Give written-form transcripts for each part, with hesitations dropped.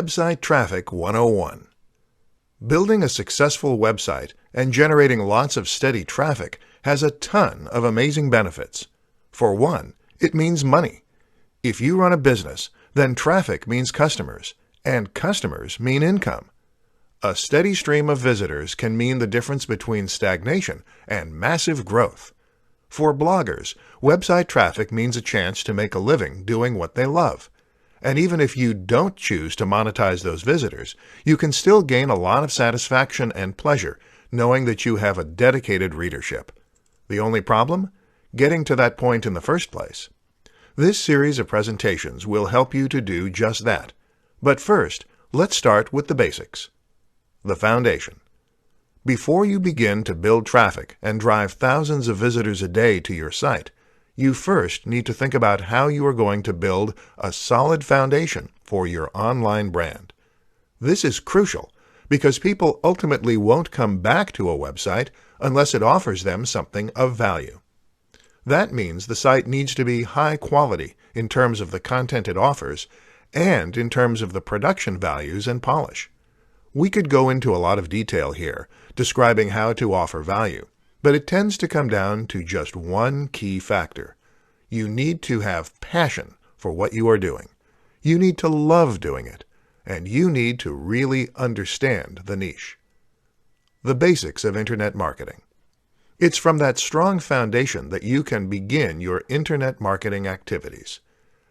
Website Traffic 101. Building a successful website and generating lots of steady traffic has a ton of amazing benefits. For one, it means money. If you run a business, then traffic means customers, and customers mean income. A steady stream of visitors can mean the difference between stagnation and massive growth. For bloggers, website traffic means a chance to make a living doing what they love. And even if you don't choose to monetize those visitors, you can still gain a lot of satisfaction and pleasure knowing that you have a dedicated readership. The only problem? Getting to that point in the first place. This series of presentations will help you to do just that. But first, let's start with the basics. The foundation. Before you begin to build traffic and drive thousands of visitors a day to your site, you first need to think about how you are going to build a solid foundation for your online brand. This is crucial because people ultimately won't come back to a website unless it offers them something of value. That means the site needs to be high quality in terms of the content it offers and in terms of the production values and polish. We could go into a lot of detail here, describing how to offer value, but it tends to come down to just one key factor. You need to have passion for what you are doing. You need to love doing it, and you need to really understand the niche. The basics of Internet marketing. It's from that strong foundation that you can begin your Internet marketing activities.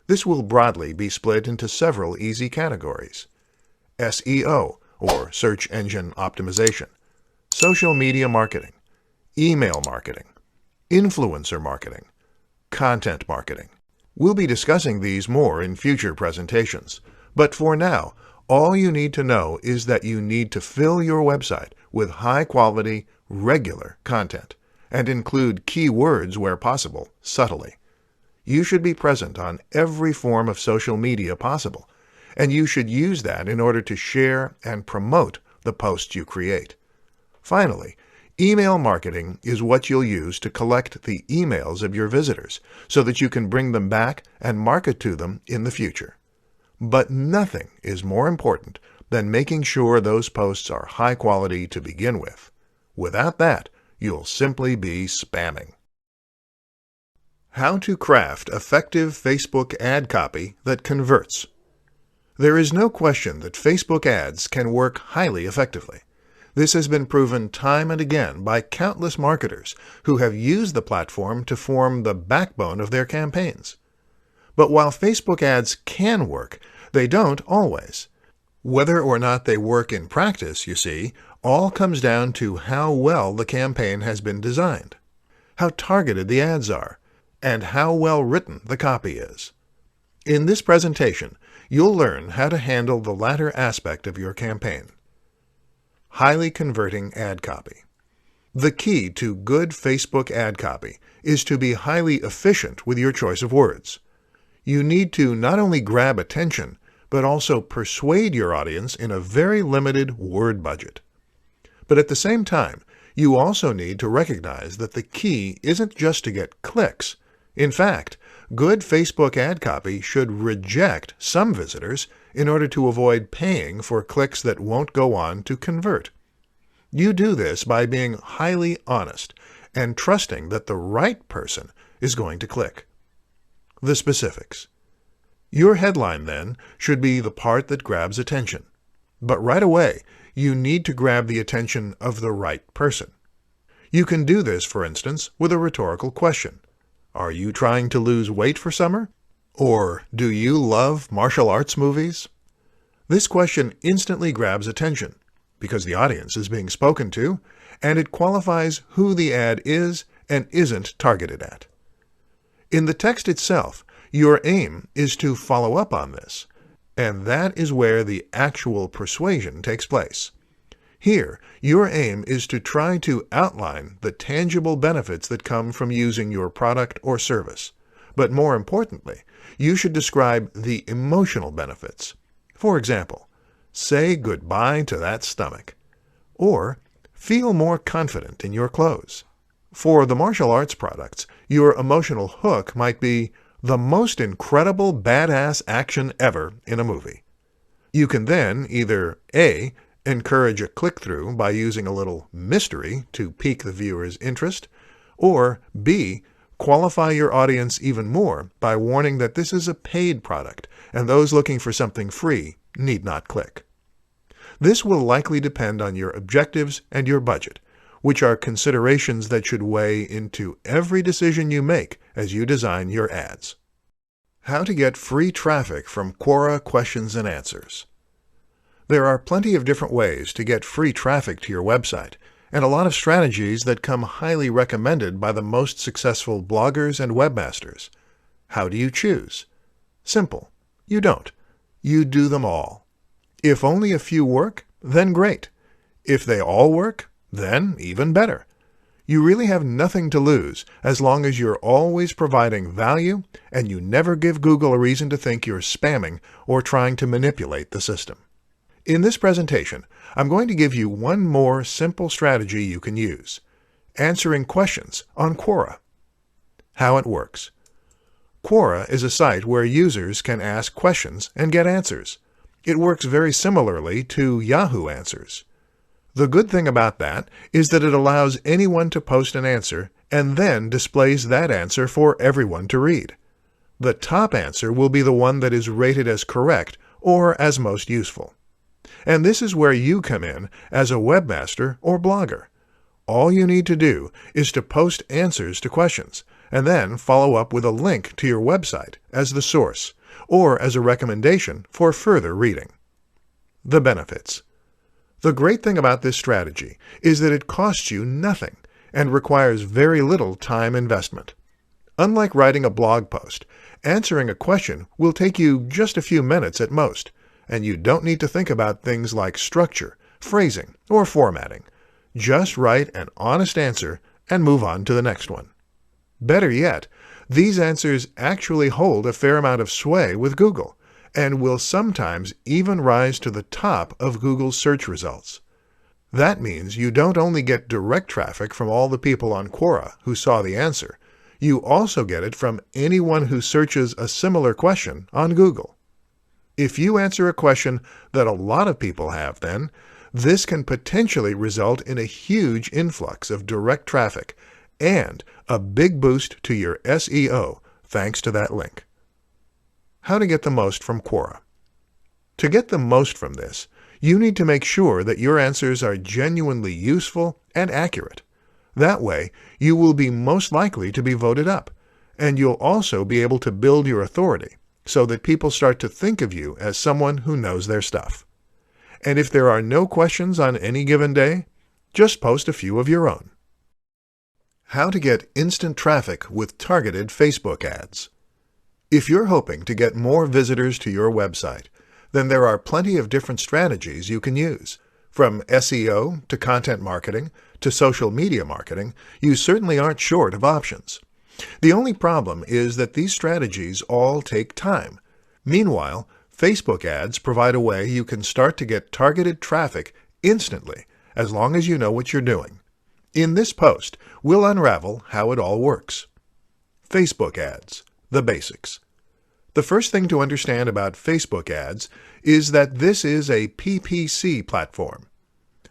This will broadly be split into several easy categories. SEO, or search engine optimization, social media marketing, email marketing, influencer marketing, content marketing. We'll be discussing these more in future presentations, but for now, all you need to know is that you need to fill your website with high-quality, regular content and include keywords where possible, subtly. You should be present on every form of social media possible, and you should use that in order to share and promote the posts you create. Finally, email marketing is what you'll use to collect the emails of your visitors so that you can bring them back and market to them in the future. But nothing is more important than making sure those posts are high quality to begin with. Without that, you'll simply be spamming. How to craft effective Facebook ad copy that converts. There is no question that Facebook ads can work highly effectively. This has been proven time and again by countless marketers who have used the platform to form the backbone of their campaigns. But while Facebook ads can work, they don't always. Whether or not they work in practice, you see, all comes down to how well the campaign has been designed, how targeted the ads are, and how well written the copy is. In this presentation, you'll learn how to handle the latter aspect of your campaign. Highly converting ad copy. The key to good Facebook ad copy is to be highly efficient with your choice of words. You need to not only grab attention, but also persuade your audience in a very limited word budget. But at the same time, you also need to recognize that the key isn't just to get clicks. In fact, good Facebook ad copy should reject some visitors in order to avoid paying for clicks that won't go on to convert. You do this by being highly honest and trusting that the right person is going to click. The specifics. Your headline, then, should be the part that grabs attention. But right away, you need to grab the attention of the right person. You can do this, for instance, with a rhetorical question. Are you trying to lose weight for summer? Or do you love martial arts movies? This question instantly grabs attention because the audience is being spoken to, and it qualifies who the ad is and isn't targeted at. In the text itself, your aim is to follow up on this, and that is where the actual persuasion takes place. Here, your aim is to try to outline the tangible benefits that come from using your product or service. But more importantly, you should describe the emotional benefits. For example, say goodbye to that stomach, or feel more confident in your clothes. For the martial arts products, your emotional hook might be the most incredible badass action ever in a movie. You can then either A, encourage a click-through by using a little mystery to pique the viewer's interest, or B, qualify your audience even more by warning that this is a paid product and those looking for something free need not click. This will likely depend on your objectives and your budget, which are considerations that should weigh into every decision you make as you design your ads. How to get free traffic from Quora questions and answers. There are plenty of different ways to get free traffic to your website, and a lot of strategies that come highly recommended by the most successful bloggers and webmasters. How do you choose? Simple. You don't. You do them all. If only a few work, then great. If they all work, then even better. You really have nothing to lose as long as you're always providing value and you never give Google a reason to think you're spamming or trying to manipulate the system. In this presentation, I'm going to give you one more simple strategy you can use: answering questions on Quora. How it works. Quora is a site where users can ask questions and get answers. It works very similarly to Yahoo Answers. The good thing about that is that it allows anyone to post an answer and then displays that answer for everyone to read. The top answer will be the one that is rated as correct or as most useful. And this is where you come in as a webmaster or blogger. All you need to do is to post answers to questions, and then follow up with a link to your website as the source, or as a recommendation for further reading. The benefits. The great thing about this strategy is that it costs you nothing and requires very little time investment. Unlike writing a blog post, answering a question will take you just a few minutes at most, and you don't need to think about things like structure, phrasing, or formatting. Just write an honest answer and move on to the next one. Better yet, these answers actually hold a fair amount of sway with Google, and will sometimes even rise to the top of Google's search results. That means you don't only get direct traffic from all the people on Quora who saw the answer, you also get it from anyone who searches a similar question on Google. If you answer a question that a lot of people have, then, this can potentially result in a huge influx of direct traffic and a big boost to your SEO thanks to that link. How to get the most from Quora. To get the most from this, you need to make sure that your answers are genuinely useful and accurate. That way, you will be most likely to be voted up, and you'll also be able to build your authority so that people start to think of you as someone who knows their stuff. And if there are no questions on any given day, just post a few of your own. How to get instant traffic with targeted Facebook ads. If you're hoping to get more visitors to your website, then there are plenty of different strategies you can use. From SEO to content marketing to social media marketing, you certainly aren't short of options. The only problem is that these strategies all take time. Meanwhile, Facebook ads provide a way you can start to get targeted traffic instantly, as long as you know what you're doing. In this post, we'll unravel how it all works. Facebook ads, the basics. The first thing to understand about Facebook ads is that this is a PPC platform.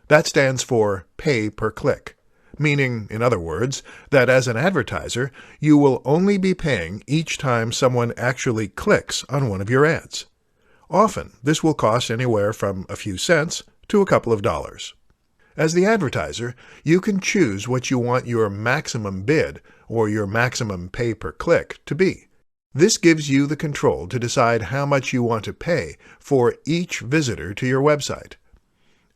That stands for pay per click, meaning, in other words, that as an advertiser, you will only be paying each time someone actually clicks on one of your ads. Often, this will cost anywhere from a few cents to a couple of dollars. As the advertiser, you can choose what you want your maximum bid or your maximum pay per click to be. This gives you the control to decide how much you want to pay for each visitor to your website.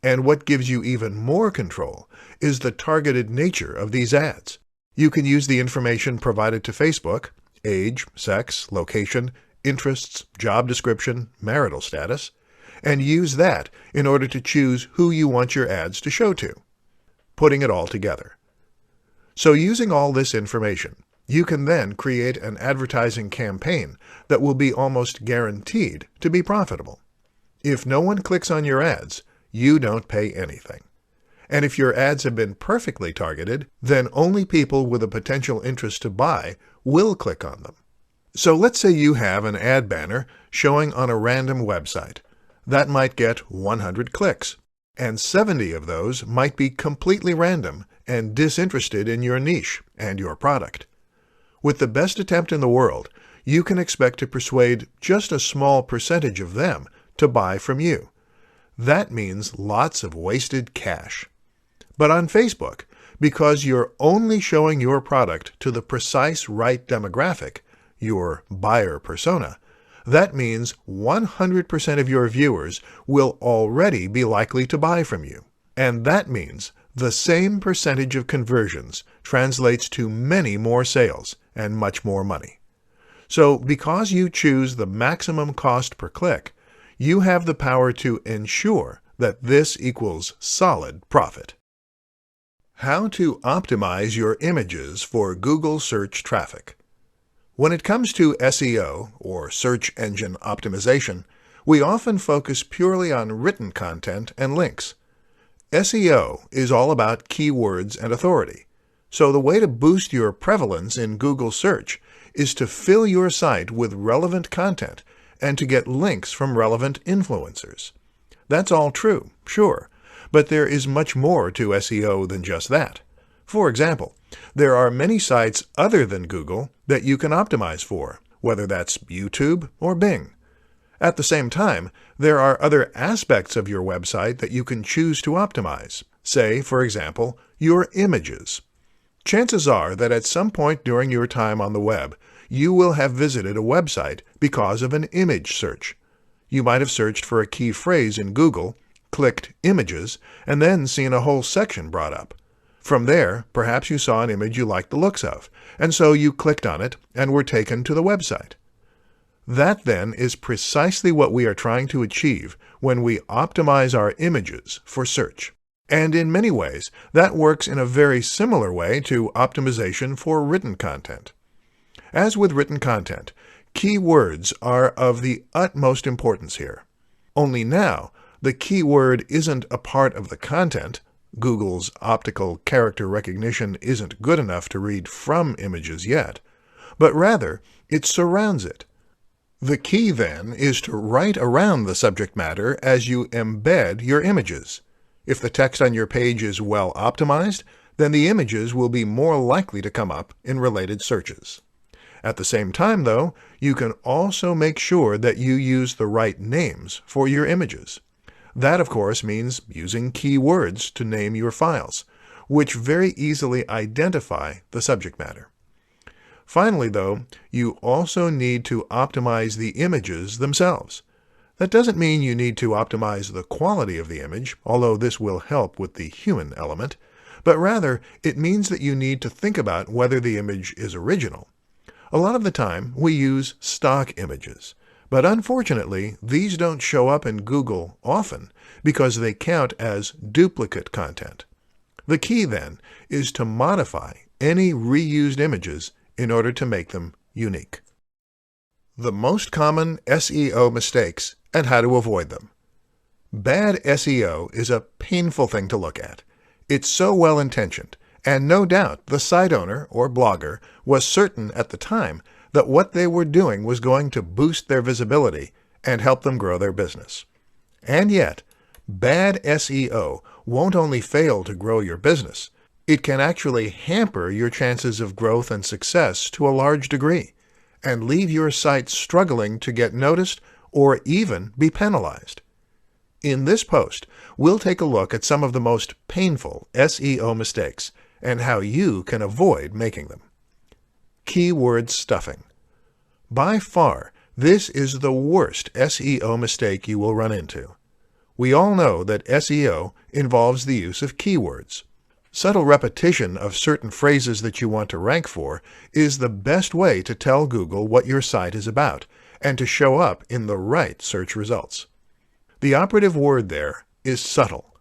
And what gives you even more control is the targeted nature of these ads. You can use the information provided to Facebook, age, sex, location, interests, job description, marital status, and use that in order to choose who you want your ads to show to, putting it all together. So using all this information, you can then create an advertising campaign that will be almost guaranteed to be profitable. If no one clicks on your ads, you don't pay anything. And if your ads have been perfectly targeted, then only people with a potential interest to buy will click on them. So let's say you have an ad banner showing on a random website. That might get 100 clicks, and 70 of those might be completely random and disinterested in your niche and your product. With the best attempt in the world, you can expect to persuade just a small percentage of them to buy from you. That means lots of wasted cash. But on Facebook, because you're only showing your product to the precise right demographic, your buyer persona, that means 100% of your viewers will already be likely to buy from you. And that means the same percentage of conversions translates to many more sales and much more money. So because you choose the maximum cost per click, you have the power to ensure that this equals solid profit. How to optimize your images for Google search traffic. When it comes to SEO, or search engine optimization, we often focus purely on written content and links. SEO is all about keywords and authority, so the way to boost your prevalence in Google search is to fill your site with relevant content and to get links from relevant influencers. That's all true, sure, but there is much more to SEO than just that. For example, there are many sites other than Google that you can optimize for, whether that's YouTube or Bing. At the same time, there are other aspects of your website that you can choose to optimize. Say, for example, your images. Chances are that at some point during your time on the web, you will have visited a website because of an image search. You might have searched for a key phrase in Google, clicked Images, and then seen a whole section brought up. From there, perhaps you saw an image you liked the looks of, and so you clicked on it and were taken to the website. That then is precisely what we are trying to achieve when we optimize our images for search. And in many ways, that works in a very similar way to optimization for written content. As with written content, keywords are of the utmost importance here. Only now, the keyword isn't a part of the content. Google's optical character recognition isn't good enough to read from images yet, but rather it surrounds it. The key then is to write around the subject matter as you embed your images. If the text on your page is well optimized, then the images will be more likely to come up in related searches. At the same time, though, you can also make sure that you use the right names for your images. That, of course, means using keywords to name your files, which very easily identify the subject matter. Finally, though, you also need to optimize the images themselves. That doesn't mean you need to optimize the quality of the image, although this will help with the human element, but rather it means that you need to think about whether the image is original. A lot of the time, we use stock images. But unfortunately, these don't show up in Google often because they count as duplicate content. The key, then, is to modify any reused images in order to make them unique. The most common SEO mistakes and how to avoid them. Bad SEO is a painful thing to look at. It's so well-intentioned, and no doubt the site owner or blogger was certain at the time that what they were doing was going to boost their visibility and help them grow their business. And yet, bad SEO won't only fail to grow your business, it can actually hamper your chances of growth and success to a large degree, and leave your site struggling to get noticed or even be penalized. In this post, we'll take a look at some of the most painful SEO mistakes and how you can avoid making them. Keyword stuffing. By far, this is the worst SEO mistake you will run into. We all know that SEO involves the use of keywords. Subtle repetition of certain phrases that you want to rank for is the best way to tell Google what your site is about and to show up in the right search results. The operative word there is subtle.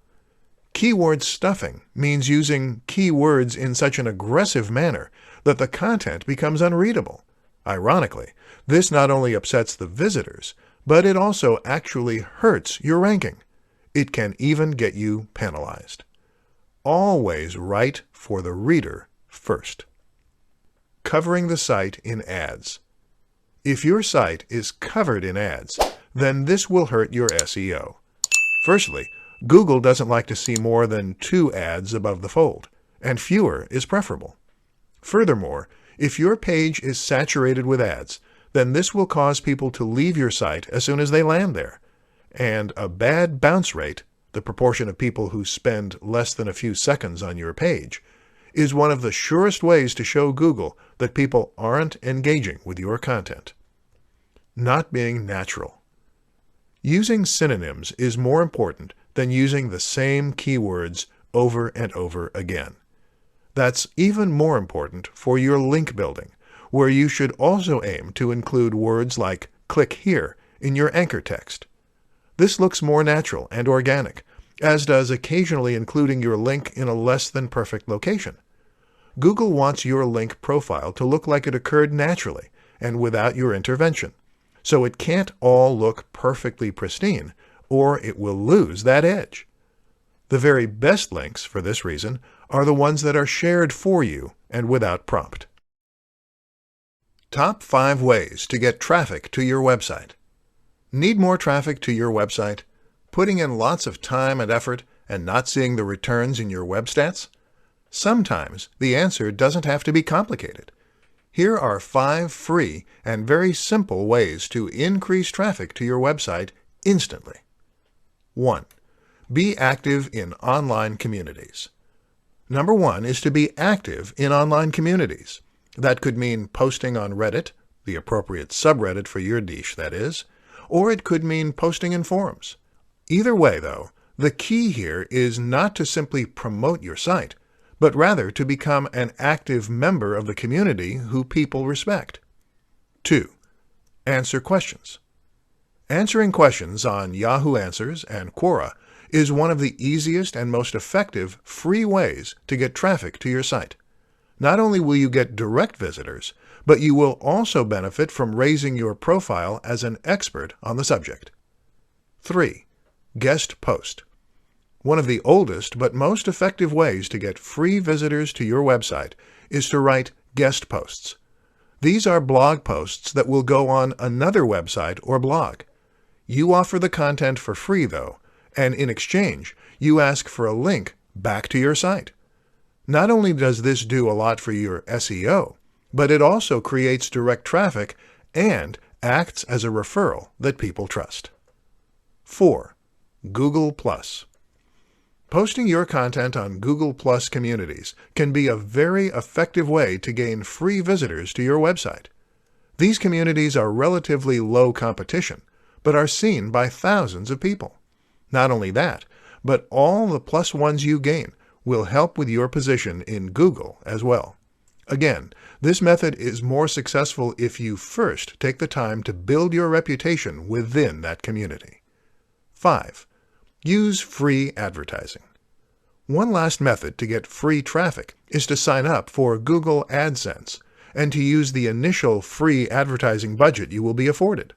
Keyword stuffing means using keywords in such an aggressive manner that the content becomes unreadable. Ironically, this not only upsets the visitors, but it also actually hurts your ranking. It can even get you penalized. Always write for the reader first. Covering the site in ads. If your site is covered in ads, then this will hurt your SEO. Firstly, Google doesn't like to see more than 2 ads above the fold, and fewer is preferable. Furthermore, if your page is saturated with ads, then this will cause people to leave your site as soon as they land there. And a bad bounce rate, the proportion of people who spend less than a few seconds on your page, is one of the surest ways to show Google that people aren't engaging with your content. Not being natural. Using synonyms is more important than using the same keywords over and over again. That's even more important for your link building, where you should also aim to include words like "click here" in your anchor text. This looks more natural and organic, as does occasionally including your link in a less than perfect location. Google wants your link profile to look like it occurred naturally and without your intervention, so it can't all look perfectly pristine, or it will lose that edge. The very best links, for this reason, are the ones that are shared for you and without prompt. Top 5 ways to get traffic to your website. Need more traffic to your website? Putting in lots of time and effort and not seeing the returns in your web stats? Sometimes the answer doesn't have to be complicated. Here are 5 free and very simple ways to increase traffic to your website instantly. 1. Be active in online communities. Number 1 is to be active in online communities. That could mean posting on Reddit, the appropriate subreddit for your niche, that is, or it could mean posting in forums. Either way, though, the key here is not to simply promote your site, but rather to become an active member of the community who people respect. 2. Answer questions. Answering questions on Yahoo Answers and Quora is one of the easiest and most effective free ways to get traffic to your site. Not only will you get direct visitors, but you will also benefit from raising your profile as an expert on the subject. 3. Guest post. One of the oldest but most effective ways to get free visitors to your website is to write guest posts. These are blog posts that will go on another website or blog. You offer the content for free, though, and in exchange, you ask for a link back to your site. Not only does this do a lot for your SEO, but it also creates direct traffic and acts as a referral that people trust. 4. Google+. Posting your content on Google+ communities can be a very effective way to gain free visitors to your website. These communities are relatively low competition, but are seen by thousands of people. Not only that, but all the +1s you gain will help with your position in Google as well. Again, this method is more successful if you first take the time to build your reputation within that community. 5. Use free advertising. One last method to get free traffic is to sign up for Google AdSense and to use the initial free advertising budget you will be afforded.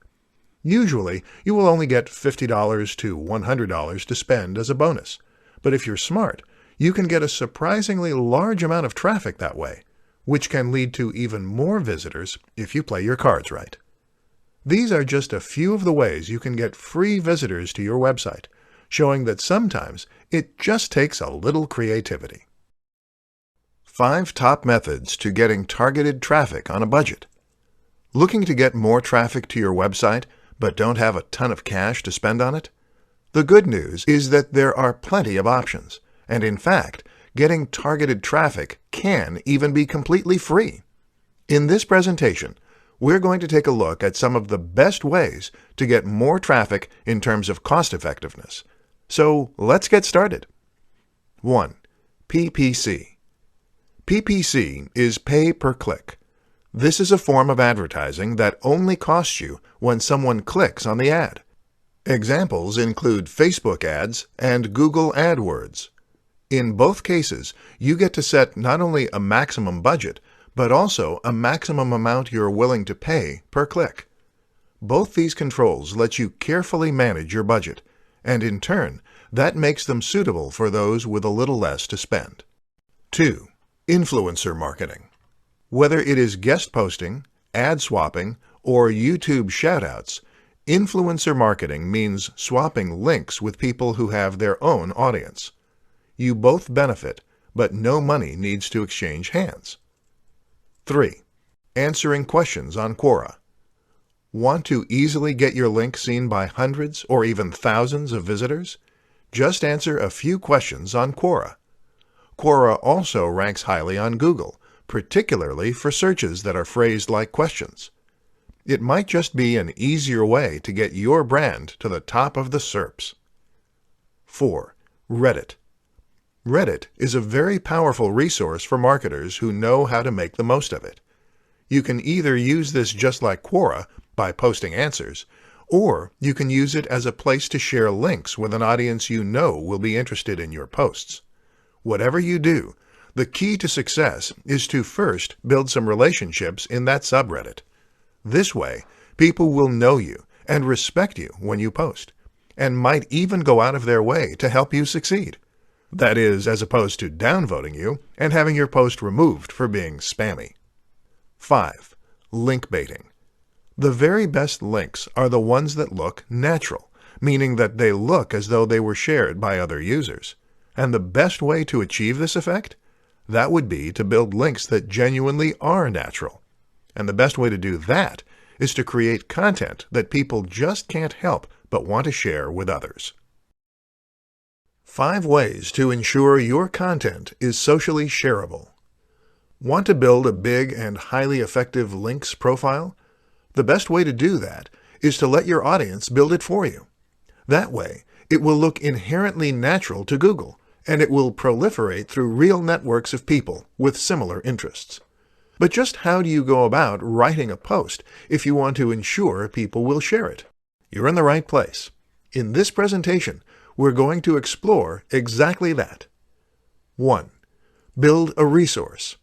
Usually, you will only get $50 to $100 to spend as a bonus, but if you're smart, you can get a surprisingly large amount of traffic that way, which can lead to even more visitors if you play your cards right. These are just a few of the ways you can get free visitors to your website, showing that sometimes it just takes a little creativity. 5 top methods to getting targeted traffic on a budget. Looking to get more traffic to your website, but don't have a ton of cash to spend on it? The good news is that there are plenty of options, and in fact, getting targeted traffic can even be completely free. In this presentation, we're going to take a look at some of the best ways to get more traffic in terms of cost effectiveness. So let's get started. 1. PPC. PPC is pay per click. This is a form of advertising that only costs you when someone clicks on the ad. Examples include Facebook ads and Google AdWords. In both cases, you get to set not only a maximum budget, but also a maximum amount you're willing to pay per click. Both these controls let you carefully manage your budget, and in turn, that makes them suitable for those with a little less to spend. 2. Influencer marketing. Whether it is guest posting, ad swapping, or YouTube shoutouts, Influencer marketing means swapping links with people who have their own audience. You both benefit, but no money needs to exchange hands. 3. Answering questions on Quora. Want to easily get your link seen by hundreds or even thousands of visitors? Just answer a few questions on Quora. Quora also ranks highly on Google, particularly for searches that are phrased like questions. It might just be an easier way to get your brand to the top of the SERPs. 4. Reddit. Reddit is a very powerful resource for marketers who know how to make the most of it. You can either use this just like Quora, by posting answers, or you can use it as a place to share links with an audience you know will be interested in your posts. Whatever you do, the key to success is to first build some relationships in that subreddit. This way, people will know you and respect you when you post, and might even go out of their way to help you succeed. That is, as opposed to downvoting you and having your post removed for being spammy. 5. Link baiting. The very best links are the ones that look natural, meaning that they look as though they were shared by other users. And the best way to achieve this effect? That would be to build links that genuinely are natural. And the best way to do that is to create content that people just can't help but want to share with others. 5 ways to ensure your content is socially shareable. Want to build a big and highly effective links profile? The best way to do that is to let your audience build it for you. That way, it will look inherently natural to Google, and it will proliferate through real networks of people with similar interests. But just how do you go about writing a post if you want to ensure people will share it? You're in the right place. In this presentation, we're going to explore exactly that. 1. Build a resource.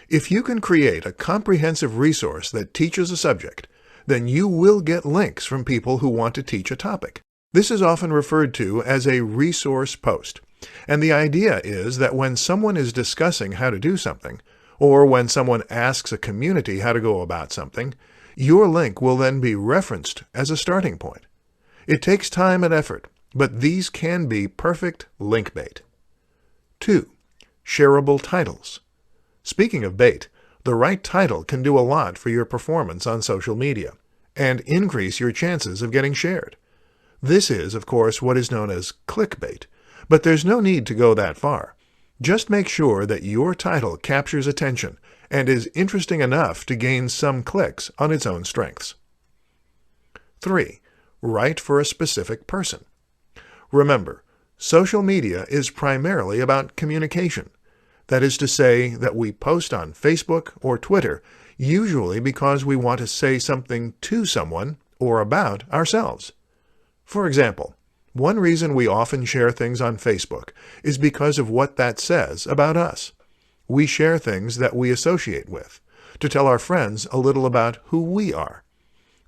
If you can create a comprehensive resource that teaches a subject, then you will get links from people who want to teach a topic. This is often referred to as a resource post, and the idea is that when someone is discussing how to do something, or when someone asks a community how to go about something, your link will then be referenced as a starting point. It takes time and effort, but these can be perfect link bait. 2. Shareable titles. Speaking of bait, the right title can do a lot for your performance on social media and increase your chances of getting shared. This is, of course, what is known as clickbait, but there's no need to go that far. Just make sure that your title captures attention and is interesting enough to gain some clicks on its own strengths. 3. Write for a specific person. Remember, social media is primarily about communication. That is to say that we post on Facebook or Twitter usually because we want to say something to someone or about ourselves. For example, one reason we often share things on Facebook is because of what that says about us. We share things that we associate with, to tell our friends a little about who we are.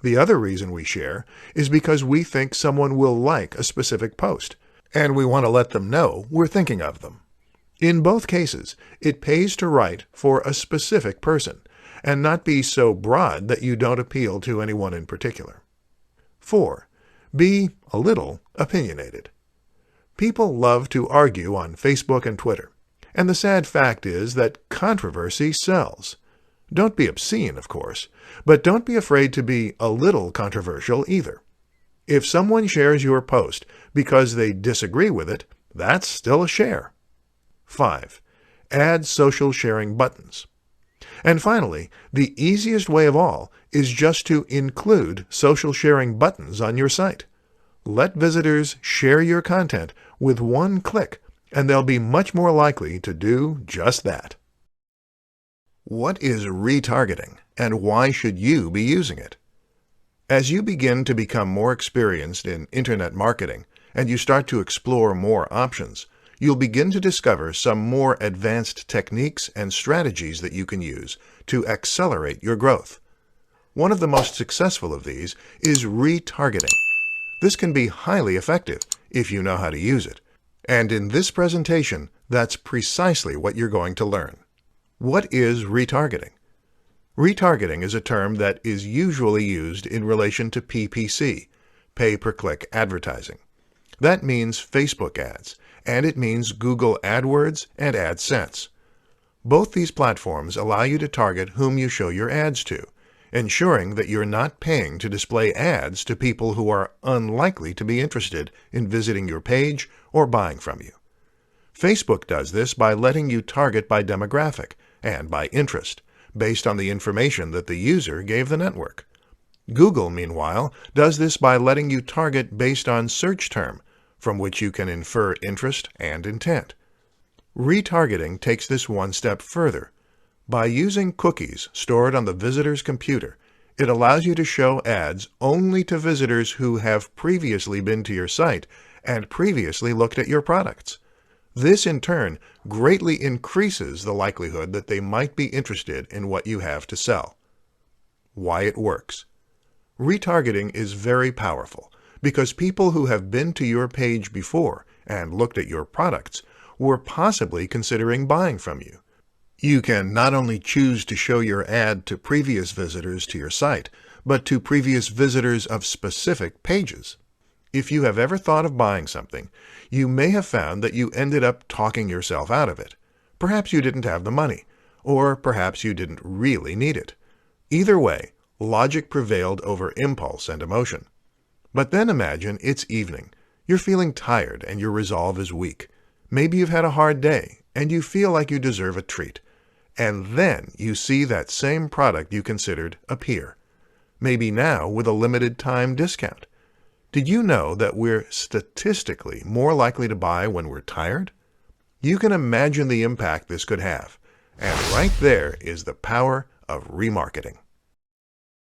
The other reason we share is because we think someone will like a specific post, and we want to let them know we're thinking of them. In both cases, it pays to write for a specific person, and not be so broad that you don't appeal to anyone in particular. 4. Be a little opinionated. People love to argue on Facebook and Twitter, and the sad fact is that controversy sells. Don't be obscene, of course, but don't be afraid to be a little controversial either. If someone shares your post because they disagree with it, that's still a share. 5. Add social sharing buttons. And finally, the easiest way of all is just to include social sharing buttons on your site. Let visitors share your content with one click, and they'll be much more likely to do just that. What is retargeting, and why should you be using it? As you begin to become more experienced in internet marketing, and you start to explore more options, you'll begin to discover some more advanced techniques and strategies that you can use to accelerate your growth. One of the most successful of these is retargeting. This can be highly effective if you know how to use it. And in this presentation, that's precisely what you're going to learn. What is retargeting? Retargeting is a term that is usually used in relation to PPC, pay-per-click advertising. That means Facebook ads, and it means Google AdWords and AdSense. Both these platforms allow you to target whom you show your ads to, ensuring that you're not paying to display ads to people who are unlikely to be interested in visiting your page or buying from you. Facebook does this by letting you target by demographic and by interest, based on the information that the user gave the network. Google, meanwhile, does this by letting you target based on search term, from which you can infer interest and intent. Retargeting takes this one step further. By using cookies stored on the visitor's computer, it allows you to show ads only to visitors who have previously been to your site and previously looked at your products. This, in turn, greatly increases the likelihood that they might be interested in what you have to sell. Why it works. Retargeting is very powerful because people who have been to your page before and looked at your products were possibly considering buying from you. You can not only choose to show your ad to previous visitors to your site, but to previous visitors of specific pages. If you have ever thought of buying something, you may have found that you ended up talking yourself out of it. Perhaps you didn't have the money, or perhaps you didn't really need it. Either way, logic prevailed over impulse and emotion. But then imagine it's evening. You're feeling tired and your resolve is weak. Maybe you've had a hard day and you feel like you deserve a treat. And then you see that same product you considered appear. Maybe now with a limited time discount. Did you know that we're statistically more likely to buy when we're tired? You can imagine the impact this could have. And right there is the power of remarketing.